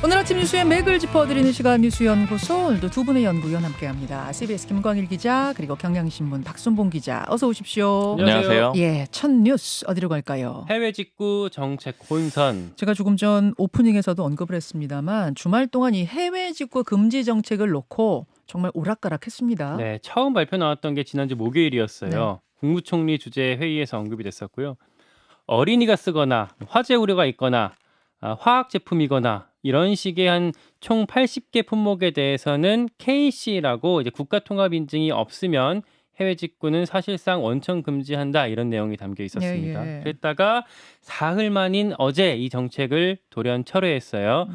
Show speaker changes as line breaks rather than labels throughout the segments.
오늘 아침 뉴스의 맥을 짚어드리는 시간 뉴스연구소, 오늘도 두 분의 연구위원 함께합니다. CBS 김광일 기자 그리고 경향신문 박순봉 기자, 어서 오십시오.
안녕하세요.
예, 첫 뉴스 어디로 갈까요?
해외 직구 정책 혼선.
제가 조금 전 오프닝에서도 언급을 했습니다만 주말 동안 이 해외 직구 금지 정책을 놓고 정말 오락가락했습니다.
네, 처음 발표 나왔던 게 지난주 목요일이었어요.
네.
국무총리 주재 회의에서 언급이 됐었고요. 어린이가 쓰거나 화재 우려가 있거나 화학 제품이거나 이런 식의 한 총 80개 품목에 대해서는 KC라고 이제 국가 통합 인증이 없으면 해외 직구는 사실상 원천 금지한다, 이런 내용이 담겨 있었습니다.
예, 예.
그랬다가 사흘 만인 어제 이 정책을 돌연 철회했어요.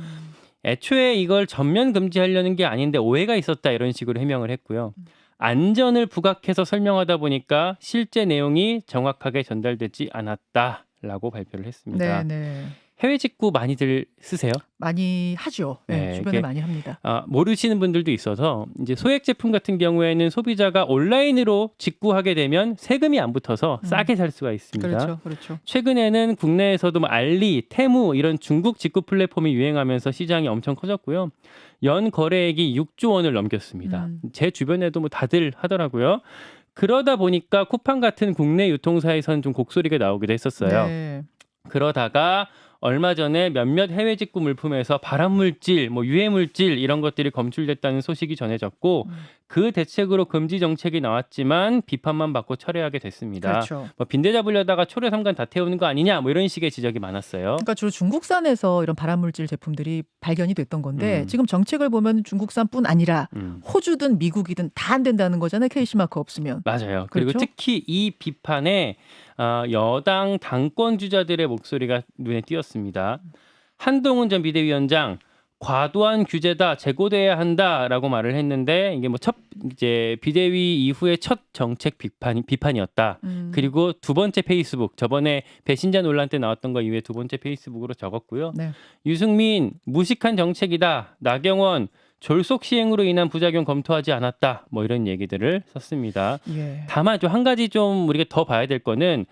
애초에 이걸 전면 금지하려는 게 아닌데 오해가 있었다, 이런 식으로 해명을 했고요. 안전을 부각해서 설명하다 보니까 실제 내용이 정확하게 전달되지 않았다라고 발표를 했습니다.
네.
해외 직구 많이들 쓰세요?
많이 하죠. 네,
네,
주변에
이게
많이 합니다.
모르시는 분들도 있어서 이제 소액 제품 같은 경우에는 소비자가 온라인으로 직구하게 되면 세금이 안 붙어서 싸게 살 수가 있습니다.
그렇죠.
최근에는 국내에서도 뭐 알리, 테무 이런 중국 직구 플랫폼이 유행하면서 시장이 엄청 커졌고요. 연 거래액이 6조 원을 넘겼습니다. 제 주변에도 뭐 다들 하더라고요. 그러다 보니까 쿠팡 같은 국내 유통사에선 좀 곡소리가 나오기도 했었어요.
네.
그러다가 얼마 전에 몇몇 해외 직구 물품에서 발암물질, 유해물질 이런 것들이 검출됐다는 소식이 전해졌고 그 대책으로 금지 정책이 나왔지만 비판만 받고 철회하게 됐습니다.
그렇죠.
빈대 잡으려다가 초래 삼간 다 태우는 거 아니냐, 이런 식의 지적이 많았어요.
그러니까 주로 중국산에서 이런 발암물질 제품들이 발견이 됐던 건데 지금 정책을 보면 중국산뿐 아니라 호주든 미국이든 다 안 된다는 거잖아요. KC 마크 없으면.
맞아요. 그리고
그렇죠?
특히 이 비판에 여당 당권 주자들의 목소리가 눈에 띄었습니다. 한동훈 전 비대위원장, 과도한 규제다, 재고돼야 한다라고 말을 했는데 이게 이제 비대위 이후의 첫 정책 비판이었다. 그리고 두 번째 페이스북, 저번에 배신자 논란 때 나왔던 거 이후에 두 번째 페이스북으로 적었고요.
네.
유승민, 무식한 정책이다. 나경원, 졸속 시행으로 인한 부작용 검토하지 않았다. 이런 얘기들을 썼습니다.
예.
다만 좀 한 가지 좀 우리가 더 봐야 될 거는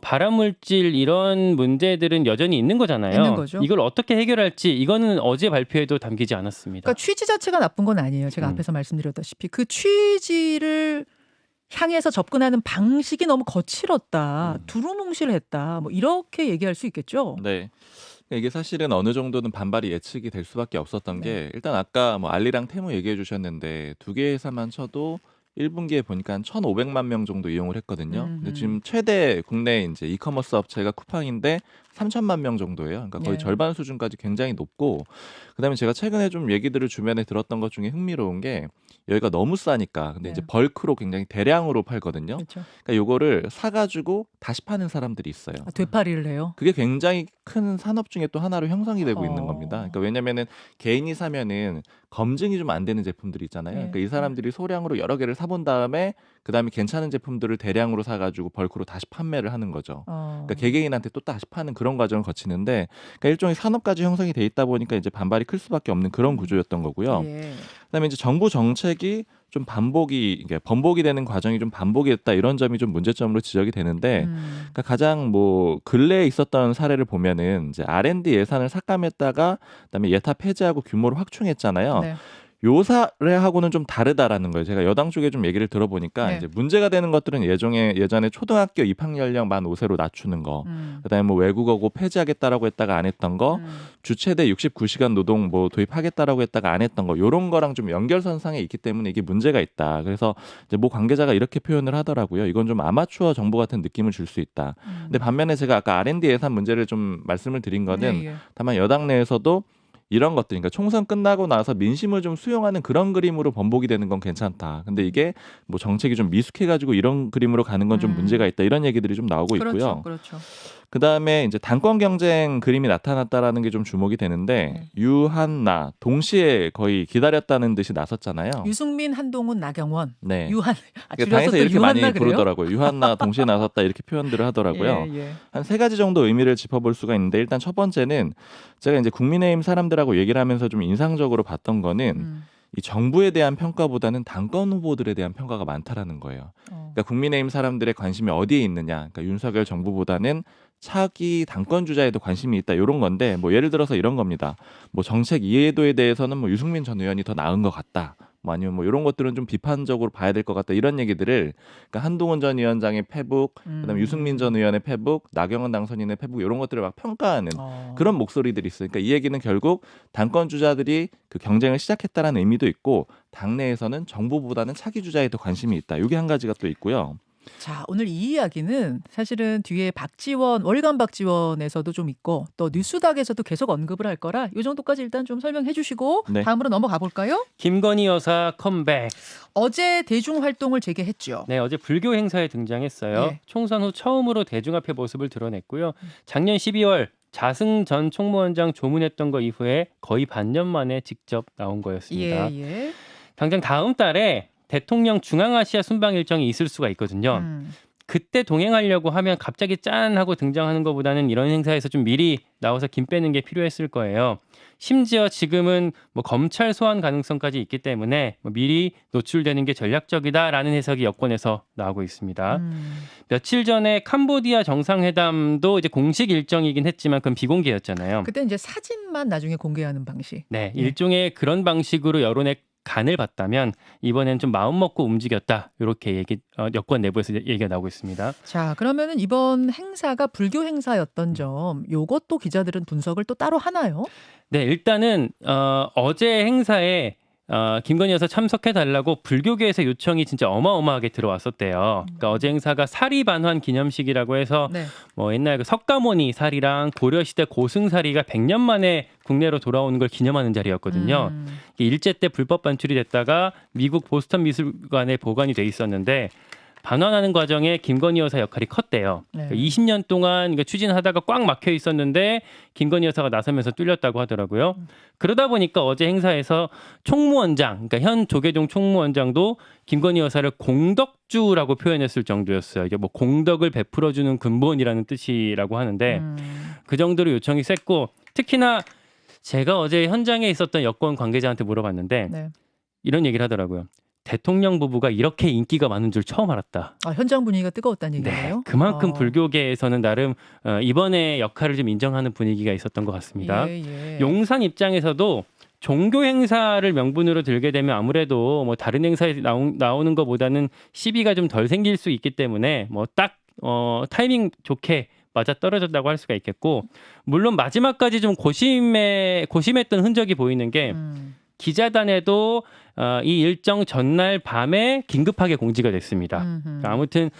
발암물질 이런 문제들은 여전히 있는 거잖아요.
있는 거죠.
이걸 어떻게 해결할지 이거는 어제 발표에도 담기지 않았습니다.
그러니까 취지 자체가 나쁜 건 아니에요. 제가 앞에서 말씀드렸다시피 그 취지를 향해서 접근하는 방식이 너무 거칠었다. 두루뭉실했다. 이렇게 얘기할 수 있겠죠.
네. 이게 사실은 어느 정도는 반발이 예측이 될 수밖에 없었던 게, 일단 아까 알리랑 테무 얘기해 주셨는데 두 개 회사만 쳐도 1분기에 보니까 한 1,500만 명 정도 이용을 했거든요. 근데 지금 최대 국내 이제 이커머스 업체가 쿠팡인데 3천만 명 정도예요. 그러니까 거의 절반 수준까지 굉장히 높고, 그다음에 제가 최근에 좀 얘기들을 주변에 들었던 것 중에 흥미로운 게, 여기가 너무 싸니까 근데 이제 벌크로 굉장히 대량으로 팔거든요.
그렇죠.
그러니까 요거를 사가지고 다시 파는 사람들이 있어요.
되팔이를 해요.
그게 굉장히 큰 산업 중에 또 하나로 형성이 되고 있는 겁니다. 그러니까 왜냐면은 개인이 사면은 검증이 좀 안 되는 제품들이 있잖아요. 그러니까 이 사람들이 소량으로 여러 개를 사본 다음에 그다음에 괜찮은 제품들을 대량으로 사가지고 벌크로 다시 판매를 하는 거죠. 그러니까 개개인한테 또 다시 파는 그런 과정을 거치는데, 그러니까 일종의 산업까지 형성이 돼 있다 보니까 이제 반발이 클 수밖에 없는 그런 구조였던 거고요. 그다음에 이제 정부 정책이 좀 번복이 되는 과정이 좀 반복이 됐다, 이런 점이 좀 문제점으로 지적이 되는데, 그러니까 가장 근래에 있었던 사례를 보면은 이제 R&D 예산을 삭감했다가 그다음에 예타 폐지하고 규모를 확충했잖아요.
네.
요 사례하고는 좀 다르다라는 거예요. 제가 여당 쪽에 좀 얘기를 들어보니까 이제 문제가 되는 것들은 예전에 초등학교 입학 연령 만 5세로 낮추는 거, 그다음에 외국어고 폐지하겠다라고 했다가 안 했던 거, 주최대 69시간 노동 도입하겠다라고 했다가 안 했던 거, 요런 거랑 좀 연결선상에 있기 때문에 이게 문제가 있다. 그래서 이제 관계자가 이렇게 표현을 하더라고요. 이건 좀 아마추어 정부 같은 느낌을 줄 수 있다. 근데 반면에 제가 아까 R&D 예산 문제를 좀 말씀을 드린 거는 다만 여당 내에서도 이런 것들, 그러니까 총선 끝나고 나서 민심을 좀 수용하는 그런 그림으로 번복이 되는 건 괜찮다. 근데 이게 정책이 좀 미숙해가지고 이런 그림으로 가는 건 좀 문제가 있다. 이런 얘기들이 좀 나오고 있고요.
그렇죠.
그 다음에 이제 당권 경쟁 그림이 나타났다라는 게 좀 주목이 되는데, 유한나 동시에 거의 기다렸다는 듯이 나섰잖아요.
유승민, 한동훈, 나경원.
네.
유한.
그러니까 당에서 이렇게 많이
유한나 그래요?
부르더라고요. 유한나 동시에 나섰다, 이렇게 표현들을 하더라고요. 한 세 가지 정도 의미를 짚어볼 수가 있는데, 일단 첫 번째는 제가 이제 국민의힘 사람들하고 얘기를 하면서 좀 인상적으로 봤던 거는 이 정부에 대한 평가보다는 당권 후보들에 대한 평가가 많다라는 거예요. 그러니까 국민의힘 사람들의 관심이 어디에 있느냐. 그러니까 윤석열 정부보다는 차기 당권 주자에도 관심이 있다 이런 건데 뭐 예를 들어서 이런 겁니다. 뭐 정책 이해도에 대해서는 뭐 유승민 전 의원이 더 나은 것 같다. 뭐 아니면 뭐 이런 것들은 좀 비판적으로 봐야 될 것 같다 이런 얘기들을 그러니까 한동훈 전 위원장의 페북, 그다음에 유승민 전 의원의 페북, 나경원 당선인의 페북 이런 것들을 막 평가하는 그런 목소리들이 있어요. 그러니까 이 얘기는 결국 당권 주자들이 그 경쟁을 시작했다라는 의미도 있고 당내에서는 정부보다는 차기 주자에 더 관심이 있다. 이게 한 가지가 또 있고요.
자, 오늘 이 이야기는 사실은 뒤에 박지원, 월간 박지원에서도 좀 있고 또 뉴스닥에서도 계속 언급을 할 거라 이 정도까지 일단 좀 설명해 주시고
네.
다음으로 넘어가 볼까요?
김건희 여사 컴백.
어제 대중 활동을 재개했죠.
네, 어제 불교 행사에 등장했어요.
네.
총선 후 처음으로 대중 앞에 모습을 드러냈고요. 작년 12월 자승 전 총무원장 조문했던 거 이후에 거의 반년 만에 직접 나온 거였습니다.
예.
당장 다음 달에 대통령 중앙아시아 순방 일정이 있을 수가 있거든요. 그때 동행하려고 하면 갑자기 짠 하고 등장하는 것보다는 이런 행사에서 좀 미리 나와서 김 빼는 게 필요했을 거예요. 심지어 지금은 뭐 검찰 소환 가능성까지 있기 때문에 뭐 미리 노출되는 게 전략적이다라는 해석이 여권에서 나오고 있습니다. 며칠 전에 캄보디아 정상회담도 이제 공식 일정이긴 했지만 그건 비공개였잖아요.
그때 이제 사진만 나중에 공개하는 방식.
네, 일종의 그런 방식으로 여론의 간을 봤다면 이번엔 좀 마음 먹고 움직였다. 이렇게 여권 내부에서 얘기가 나오고 있습니다.
자, 그러면은 이번 행사가 불교 행사였던 점 요것도 기자들은 분석을 또 따로 하나요?
네, 일단은 어제 행사에 김건희 여사 참석해달라고 불교계에서 요청이 진짜 어마어마하게 들어왔었대요. 그러니까 어제 행사가 사리반환 기념식이라고 해서
네.
뭐 옛날 그 석가모니 사리랑 고려시대 고승사리가 100년 만에 국내로 돌아오는 걸 기념하는 자리였거든요. 일제 때 불법 반출이 됐다가 미국 보스턴 미술관에 보관이 돼 있었는데 반환하는 과정에 김건희 여사 역할이 컸대요.
네.
20년 동안 추진하다가 꽉 막혀 있었는데 김건희 여사가 나서면서 뚫렸다고 하더라고요. 그러다 보니까 어제 행사에서 총무원장, 그러니까 현 조계종 총무원장도 김건희 여사를 공덕주라고 표현했을 정도였어요. 이게 뭐 공덕을 베풀어주는 근본이라는 뜻이라고 하는데 그 정도로 요청이 셌고 특히나 제가 어제 현장에 있었던 여권 관계자한테 물어봤는데
네.
이런 얘기를 하더라고요. 대통령 부부가 이렇게 인기가 많은 줄 처음 알았다.
현장 분위기가 뜨거웠다는 얘기예요?
네, 그만큼 불교계에서는 나름 이번에 역할을 좀 인정하는 분위기가 있었던 것 같습니다.
예.
용산 입장에서도 종교 행사를 명분으로 들게 되면 아무래도 뭐 다른 행사에 나오는 것보다는 시비가 좀 덜 생길 수 있기 때문에 뭐 딱 타이밍 좋게 맞아 떨어졌다고 할 수가 있겠고 물론 마지막까지 좀 고심했던 흔적이 보이는 게 기자단에도 이 일정 전날 밤에 긴급하게 공지가 됐습니다. 그러니까 아무튼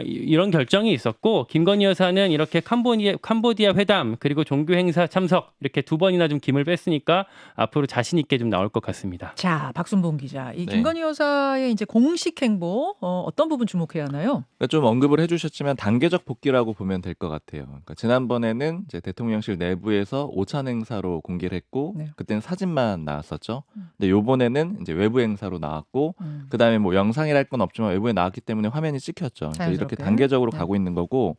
이런 결정이 있었고 김건희 여사는 이렇게 캄보디아 회담 그리고 종교 행사 참석 이렇게 두 번이나 좀 김을 뺐으니까 앞으로 자신 있게 좀 나올 것 같습니다.
자, 박순봉 기자, 이
네.
김건희 여사의 이제 공식 행보 어떤 부분 주목해야 하나요?
그러니까 좀 언급을 해주셨지만 단계적 복귀라고 보면 될 것 같아요. 그러니까 지난번에는 이제 대통령실 내부에서 오찬 행사로 공개를 했고
네.
그때는 사진만 나왔었죠. 근데 요번에는 이제 외부 행사로 나왔고 그다음에 뭐 영상이랄 건 없지만 외부에 나왔기 때문에 화면이 찍혔죠. 그러니까 이렇게
자연스럽게.
단계적으로
네.
가고 있는 거고.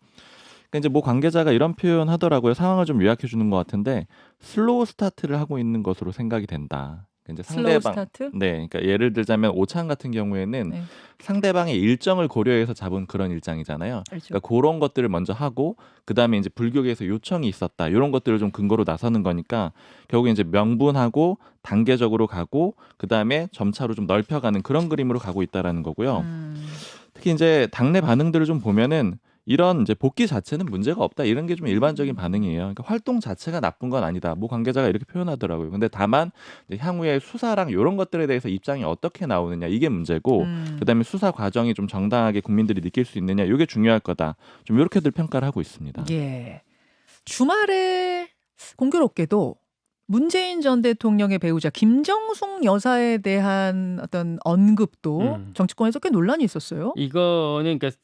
그러니까 이제 뭐 관계자가 이런 표현 하더라고요. 상황을 좀 요약해 주는 것 같은데 슬로우 스타트를 하고 있는 것으로 생각이 된다. 이제
슬로우 스타트?
네, 그러니까 예를 들자면 오찬 같은 경우에는
네.
상대방의 일정을 고려해서 잡은 그런 일정이잖아요.
그렇죠.
그러니까 그런 것들을 먼저 하고 그다음에 이제 불교계에서 요청이 있었다. 이런 것들을 좀 근거로 나서는 거니까 결국 이제 명분하고 단계적으로 가고 그다음에 점차로 좀 넓혀가는 그런 그림으로 가고 있다라는 거고요. 특히 이제 당내 반응들을 좀 보면은 이런 이제 복귀 자체는 문제가 없다 이런 게 좀 일반적인 반응이에요. 그러니까 활동 자체가 나쁜 건 아니다. 뭐 관계자가 이렇게 표현하더라고요. 근데 다만 이제 향후에 수사랑 이런 것들에 대해서 입장이 어떻게 나오느냐 이게 문제고 그다음에 수사 과정이 좀 정당하게 국민들이 느낄 수 있느냐 이게 중요할 거다. 좀 이렇게들 평가를 하고 있습니다.
예. 주말에 공교롭게도 문재인 전 대통령의 배우자 김정숙 여사에 대한 어떤 언급도 정치권에서 꽤 논란이 있었어요.
이거는 그러니까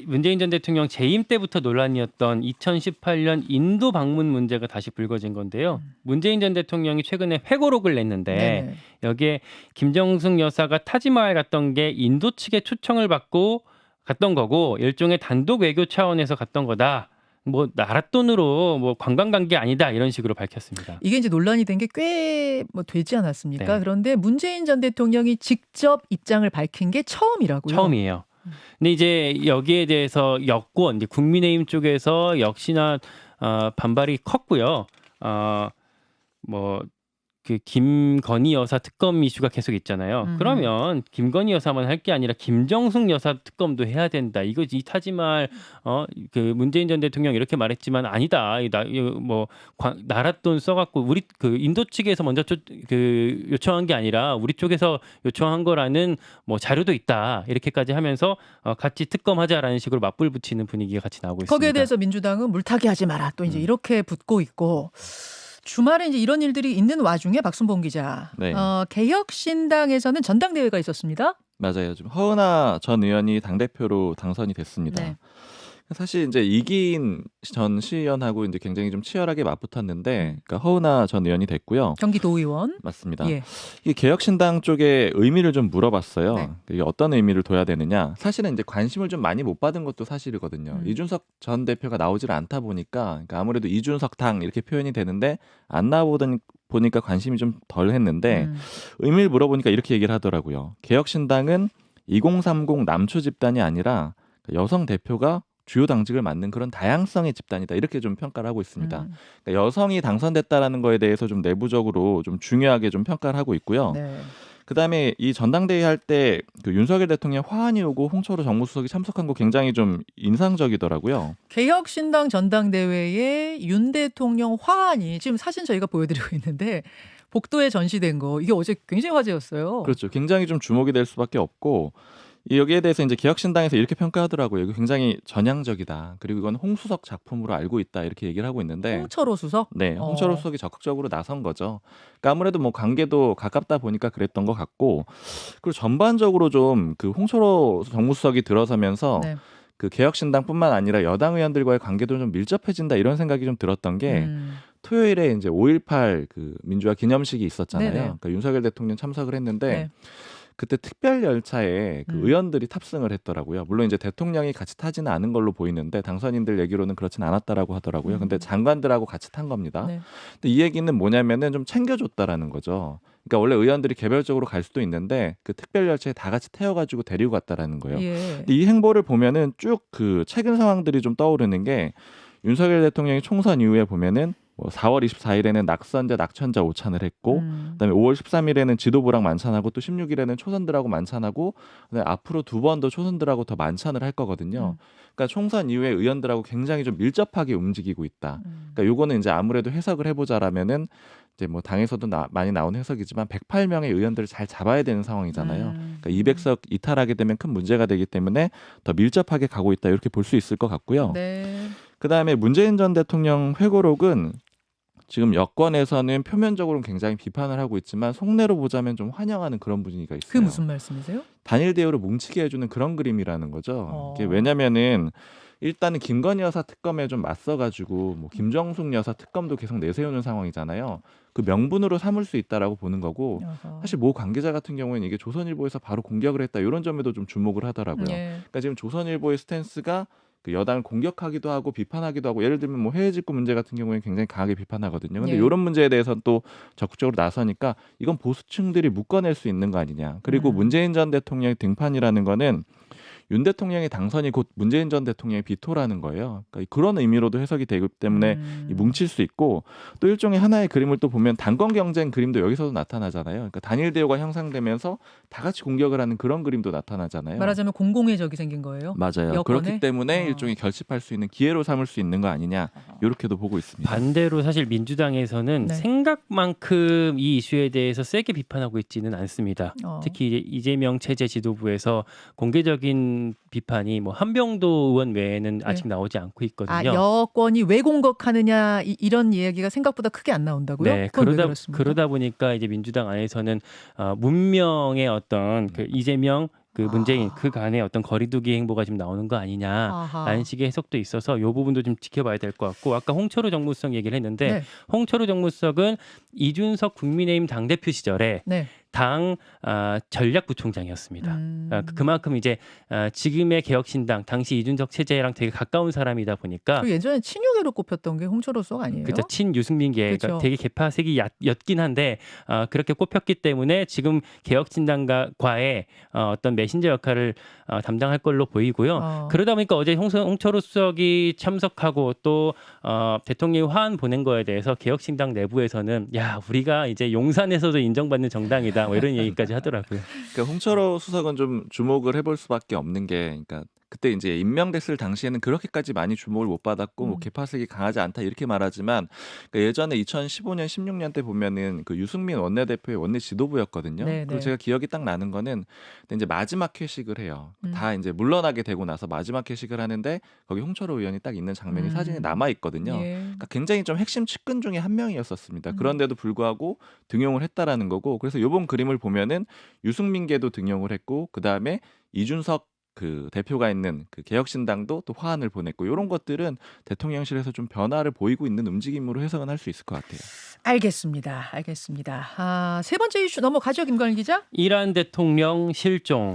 문재인 전 대통령 재임 때부터 논란이었던 2018년 인도 방문 문제가 다시 불거진 건데요. 문재인 전 대통령이 최근에 회고록을 냈는데
네네.
여기에 김정숙 여사가 타지마할 갔던 게 인도 측의 초청을 받고 갔던 거고 일종의 단독 외교 차원에서 갔던 거다. 뭐 나라 돈으로 뭐 관광 간 게 아니다 이런 식으로 밝혔습니다.
이게 이제 논란이 된 게 꽤 뭐 되지 않았습니까?
네.
그런데 문재인 전 대통령이 직접 입장을 밝힌 게 처음이라고요.
처음이에요. 근데 이제 여기에 대해서 여권, 이제 국민의힘 쪽에서 역시나 반발이 컸고요. 뭐 그 김건희 여사 특검 이슈가 계속 있잖아요. 그러면 김건희 여사만 할 게 아니라 김정숙 여사 특검도 해야 된다. 이거 이 타지말 그 문재인 전 대통령 이렇게 말했지만 아니다. 뭐 나라 돈 써갖고 우리 그 인도 측에서 먼저 그 요청한 게 아니라 우리 쪽에서 요청한 거라는 뭐 자료도 있다. 이렇게까지 하면서 같이 특검하자라는 식으로 맞불 붙이는 분위기가 같이 나오고 있습니다.
거기에 대해서 민주당은 물타기 하지 마라. 또 이제 이렇게 붙고 있고. 주말에 이제 이런 일들이 있는 와중에 박순봉 기자,
네.
개혁신당에서는 전당대회가 있었습니다.
맞아요. 지금 허은하 전 의원이 당대표로 당선이 됐습니다.
네.
사실 이제 이기인 전 시의원하고 이제 굉장히 좀 치열하게 맞붙었는데, 그러니까 허은하 전 의원이 됐고요.
경기도의원.
맞습니다.
예.
이 개혁신당 쪽에 의미를 좀 물어봤어요.
네.
이게 어떤 의미를 둬야 되느냐. 사실은 이제 관심을 좀 많이 못 받은 것도 사실이거든요. 이준석 전 대표가 나오질 않다 보니까, 그러니까 아무래도 이준석 당 이렇게 표현이 되는데 안 보니까 관심이 좀 덜 했는데 의미를 물어보니까 이렇게 얘기를 하더라고요. 개혁신당은 2030 남초 집단이 아니라 여성 대표가 주요 당직을 맡는 그런 다양성의 집단이다, 이렇게 좀 평가를 하고 있습니다. 그러니까 여성이 당선됐다라는 거에 대해서 좀 내부적으로 좀 중요하게 좀 평가를 하고 있고요.
네.
그다음에 이 전당대회 할 때 그 윤석열 대통령 화환이 오고 홍철호 정무수석이 참석한 거 굉장히 좀 인상적이더라고요.
개혁신당 전당대회에 윤 대통령 화환이 지금 사진 저희가 보여드리고 있는데 복도에 전시된 거, 이게 어제 굉장히 화제였어요.
그렇죠. 굉장히 좀 주목이 될 수밖에 없고, 여기에 대해서 이제 개혁신당에서 이렇게 평가하더라고요. 이거 굉장히 전향적이다. 그리고 이건 홍수석 작품으로 알고 있다, 이렇게 얘기를 하고 있는데.
홍철호 수석?
네, 홍철호 수석이 적극적으로 나선 거죠. 그러니까 아무래도 뭐 관계도 가깝다 보니까 그랬던 것 같고, 그리고 전반적으로 좀 그 홍철호 정무수석이 들어서면서
네.
그 개혁신당뿐만 아니라 여당 의원들과의 관계도 좀 밀접해진다, 이런 생각이 좀 들었던 게 토요일에 이제 5.18 그 민주화 기념식이 있었잖아요.
네네.
그러니까 윤석열 대통령 참석을 했는데.
네.
그때 특별 열차에 그 의원들이 탑승을 했더라고요. 물론 이제 대통령이 같이 타지는 않은 걸로 보이는데 당선인들 얘기로는 그렇진 않았다라고 하더라고요. 근데 장관들하고 같이 탄 겁니다.
네.
근데 이 얘기는 뭐냐면은 좀 챙겨줬다라는 거죠. 그러니까 원래 의원들이 개별적으로 갈 수도 있는데 그 특별 열차에 다 같이 태워가지고 데리고 갔다라는 거예요.
예.
근데 이 행보를 보면은 쭉 그 최근 상황들이 좀 떠오르는 게, 윤석열 대통령이 총선 이후에 보면은 뭐 4월 24일에는 낙선자 낙천자 오찬을 했고, 그다음에 5월 13일에는 지도부랑 만찬하고, 또 16일에는 초선들하고 만찬하고, 그다음에 앞으로 2번 더 초선들하고 더 만찬을 할 거거든요. 그러니까 총선 이후에 의원들하고 굉장히 좀 밀접하게 움직이고 있다. 그러니까 요거는 이제 아무래도 해석을 해보자라면은 이제 뭐 당에서도 많이 나온 해석이지만 108명의 의원들을 잘 잡아야 되는 상황이잖아요. 그러니까 200석 이탈하게 되면 큰 문제가 되기 때문에 더 밀접하게 가고 있다, 이렇게 볼 수 있을 것 같고요.
네.
그다음에 문재인 전 대통령 회고록은 지금 여권에서는 표면적으로는 굉장히 비판을 하고 있지만 속내로 보자면 좀 환영하는 그런 분위기가 있어요.
그게 무슨 말씀이세요?
단일 대우를 뭉치게 해주는 그런 그림이라는 거죠. 이게 왜냐면은 일단은 김건희 여사 특검에 좀 맞서가지고 뭐 김정숙 여사 특검도 계속 내세우는 상황이잖아요. 그 명분으로 삼을 수 있다라고 보는 거고, 사실 모 관계자 같은 경우에는 이게 조선일보에서 바로 공격을 했다, 이런 점에도 좀 주목을 하더라고요.
예.
그러니까 지금 조선일보의 스탠스가 그 여당을 공격하기도 하고 비판하기도 하고, 예를 들면 뭐 해외 직구 문제 같은 경우에는 굉장히 강하게 비판하거든요. 근데
예.
이런 문제에 대해서는 또 적극적으로 나서니까 이건 보수층들이 묶어낼 수 있는 거 아니냐. 그리고 문재인 전 대통령의 등판이라는 거는 윤 대통령의 당선이 곧 문재인 전 대통령의 비토라는 거예요. 그러니까 그런 의미로도 해석이 되기 때문에 뭉칠 수 있고, 또 일종의 하나의 그림을 또 보면 당권 경쟁 그림도 여기서도 나타나잖아요. 그러니까 단일 대우가 형성되면서 다 같이 공격을 하는 그런 그림도 나타나잖아요.
말하자면 공공의 적이 생긴 거예요.
맞아요.
여권에?
그렇기 때문에 일종의 결집할 수 있는 기회로 삼을 수 있는 거 아니냐, 이렇게도 보고 있습니다.
반대로 사실 민주당에서는
네.
생각만큼 이 이슈에 대해서 세게 비판하고 있지는 않습니다. 특히 이제 이재명 체제 지도부에서 공개적인 비판이 뭐 한병도 의원 외에는 아직 나오지 않고 있거든요.
여권이 왜 공격하느냐 이런 이야기가 생각보다 크게 안 나온다고요?
네,
그건 왜 그렇습니까?
그러다 보니까 이제 민주당 안에서는 문명의 어떤 그 이재명 그 문재인 그 간의 어떤 거리두기 행보가 지금 나오는 거 아니냐라는 식의 해석도 있어서 이 부분도 좀 지켜봐야 될 것 같고, 아까 홍철호 정무수석 얘기를 했는데,
네.
홍철호 정무수석은 이준석 국민의힘 당대표 시절에
네.
당 전략부총장이었습니다. 그만큼 이제 지금의 개혁신당 당시 이준석 체제랑 되게 가까운 사람이다 보니까
그 예전에 친유계로 꼽혔던 게 홍철호 수석 아니에요?
그렇죠. 친유승민계
그쵸.
그러니까 되게 개파색이였긴 한데 그렇게 꼽혔기 때문에 지금 개혁신당과의 어떤 메신저 역할을 담당할 걸로 보이고요. 그러다 보니까 어제 홍철호 수석이 참석하고 또 대통령이 화한 보낸 거에 대해서 개혁신당 내부에서는 야 우리가 이제 용산에서도 인정받는 정당이다 뭐 이런 얘기까지 하더라고요.
그러니까 홍철호 수석은 좀 주목을 해볼 수밖에 없는 게, 그러니까 그때 이제 임명됐을 당시에는 그렇게까지 많이 주목을 못 받았고 뭐 개파색이 강하지 않다 이렇게 말하지만, 그러니까 예전에 2015년, 16년 때 보면은 그 유승민 원내대표의 원내 지도부였거든요.
네,
그리고
네.
제가 기억이 딱 나는 거는 그때 이제 마지막 회식을 해요. 다 이제 물러나게 되고 나서 마지막 회식을 하는데 거기 홍철호 의원이 딱 있는 장면이 사진에 남아 있거든요.
예.
그러니까 굉장히 좀 핵심 측근 중에 한 명이었었습니다. 그런데도 불구하고 등용을 했다라는 거고, 그래서 이번 그림을 보면은 유승민계도 등용을 했고, 그 다음에 이준석 그 대표가 있는 그 개혁신당도 또 화환을 보냈고, 이런 것들은 대통령실에서 좀 변화를 보이고 있는 움직임으로 해석은 할 수 있을 것 같아요.
알겠습니다. 세 번째 이슈 넘어가죠, 김관일 기자.
이란 대통령 실종.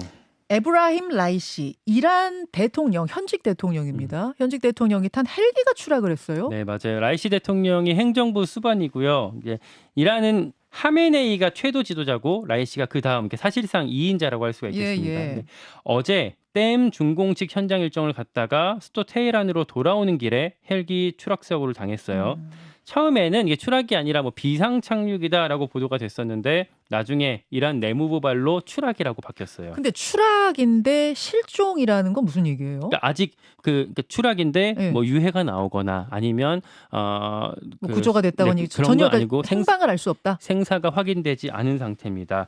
에브라힘 라이시, 이란 대통령, 현직 대통령입니다. 현직 대통령이 탄 헬기가 추락을 했어요.
네, 맞아요. 라이시 대통령이 행정부 수반이고요. 이제 이란은 하메네이가 최도 지도자고 라이시가 그 다음 사실상 2인자라고 할 수가 있겠습니다.
예.
네. 어제 댐 준공식 현장 일정을 갔다가 수도 테헤란으로 돌아오는 길에 헬기 추락 사고를 당했어요. 처음에는 이게 추락이 아니라 뭐 비상 착륙이다라고 보도가 됐었는데 나중에 이란 내무부 발로 추락이라고 바뀌었어요.
근데 추락인데 실종이라는 건 무슨 얘기예요?
그러니까 아직 그러니까 추락인데
네.
뭐 유해가 나오거나 아니면
뭐 구조가 됐다거니
그런
전혀
건 아니고
행방을 알 수 없다.
생사가 확인되지 않은 상태입니다.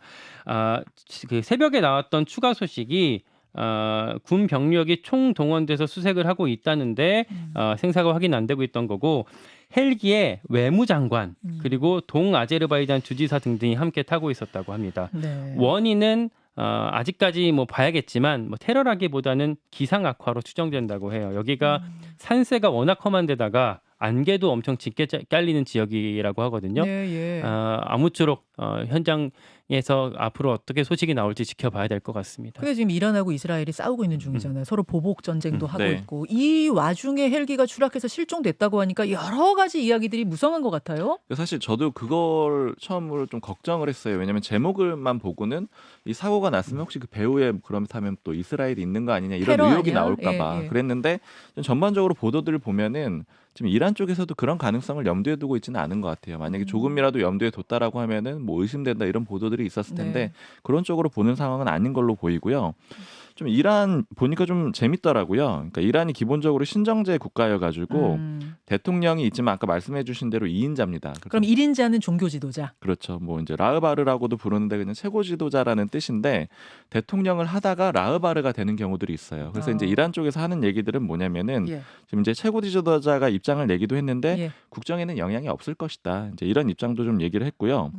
그 새벽에 나왔던 추가 소식이 군 병력이 총동원돼서 수색을 하고 있다는데 생사가 확인 안 되고 있던 거고, 헬기에 외무장관 그리고 동아제르바이잔 주지사 등등이 함께 타고 있었다고 합니다.
네.
원인은 아직까지 뭐 봐야겠지만 뭐 테러라기보다는 기상 악화로 추정된다고 해요. 여기가 산세가 워낙 험한 데다가 안개도 엄청 짙게 깔리는 지역이라고 하거든요.
예.
아무쪼록 현장에서 앞으로 어떻게 소식이 나올지 지켜봐야 될 것 같습니다.
근데 지금 이란하고 이스라엘이 싸우고 있는 중이잖아요. 서로 보복 전쟁도 하고
네.
있고, 이 와중에 헬기가 추락해서 실종됐다고 하니까 여러 가지 이야기들이 무성한 것 같아요.
사실 저도 그걸 처음으로 좀 걱정을 했어요. 왜냐하면 제목을만 보고는 이 사고가 났으면 혹시 그 배후에 그렇다면 또 이스라엘이 있는 거 아니냐 이런
테러
의혹이
아니야?
나올까봐
예.
그랬는데, 좀 전반적으로 보도들을 보면은 지금 이란 쪽에서도 그런 가능성을 염두에 두고 있지는 않은 것 같아요. 만약에 조금이라도 염두에 뒀다라고 하면은 뭐 의심된다 이런 보도들이 있었을 텐데
네.
그런 쪽으로 보는 상황은 아닌 걸로 보이고요. 좀 이란 보니까 좀 재밌더라고요. 그러니까 이란이 기본적으로 신정제 국가여가지고 대통령이 있지만 아까 말씀해주신 대로 2인자입니다.
그럼 1인자는 종교 지도자.
그렇죠. 뭐 이제 라흐바르라고도 부르는데 그냥 최고 지도자라는 뜻인데, 대통령을 하다가 라흐바르가 되는 경우들이 있어요. 그래서 이제 이란 쪽에서 하는 얘기들은 뭐냐면은
예.
지금 이제 최고 지도자가 입장을 내기도 했는데
예.
국정에는 영향이 없을 것이다. 이제 이런 입장도 좀 얘기를 했고요.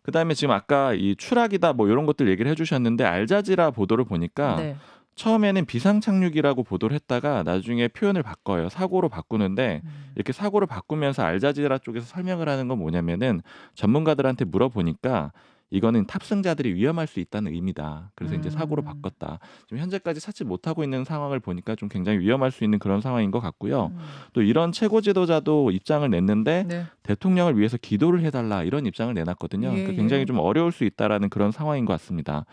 그다음에 지금 아까 이 추락이다 뭐 이런 것들 얘기를 해주셨는데, 알자지라 보도를 보니까
네.
처음에는 비상 착륙이라고 보도를 했다가 나중에 표현을 바꿔요. 사고로 바꾸는데, 이렇게 사고를 바꾸면서 알자지라 쪽에서 설명을 하는 건 뭐냐면은 전문가들한테 물어보니까 이거는 탑승자들이 위험할 수 있다는 의미다. 그래서 이제 사고로 바꿨다. 지금 현재까지 찾지 못하고 있는 상황을 보니까 좀 굉장히 위험할 수 있는 그런 상황인 것 같고요. 또 이런 최고 지도자도 입장을 냈는데
네.
대통령을 위해서 기도를 해달라 이런 입장을 내놨거든요. 그러니까 굉장히 좀 어려울 수 있다라는 그런 상황인 것 같습니다.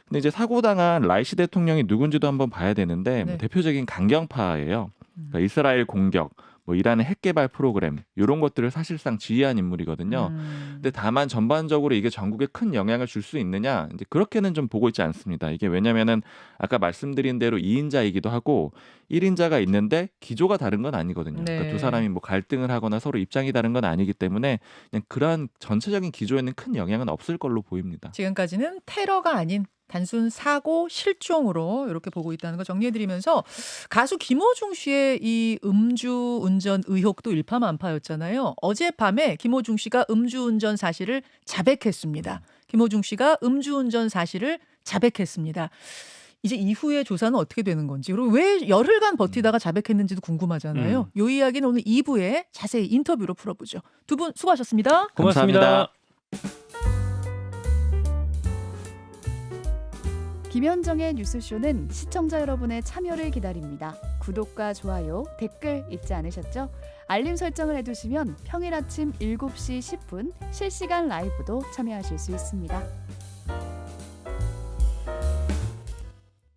근데 이제 사고 당한 라이시 대통령이 누군지도 한번 봐야 되는데, 뭐 대표적인 강경파예요. 그러니까 이스라엘 공격, 뭐 이란의 핵 개발 프로그램 이런 것들을 사실상 지휘한 인물이거든요. 근데 다만 전반적으로 이게 전국에 큰 영향을 줄 수 있느냐, 이제 그렇게는 좀 보고 있지 않습니다. 이게 왜냐면은 아까 말씀드린 대로 2인자이기도 하고 1인자가 있는데 기조가 다른 건 아니거든요.
네.
그러니까 두 사람이 뭐 갈등을 하거나 서로 입장이 다른 건 아니기 때문에 그냥 그러한 전체적인 기조에는 큰 영향은 없을 걸로 보입니다.
지금까지는 테러가 아닌 단순 사고 실종으로 이렇게 보고 있다는 거 정리해드리면서, 가수 김호중 씨의 이 음주운전 의혹도 일파만파였잖아요. 어젯밤에 김호중 씨가 음주운전 사실을 자백했습니다. 김호중 씨가 음주운전 사실을 자백했습니다. 이제 이후의 조사는 어떻게 되는 건지, 그리고 왜 열흘간 버티다가 자백했는지도 궁금하잖아요. 이 이야기는 오늘 2부에 자세히 인터뷰로 풀어보죠. 두 분 수고하셨습니다.
고맙습니다.
감사합니다.
김현정의 뉴스쇼는 시청자 여러분의 참여를 기다립니다. 구독과 좋아요, 댓글 잊지 않으셨죠? 알림 설정을 해두시면 평일 아침 7시 10분 실시간 라이브도 참여하실 수 있습니다.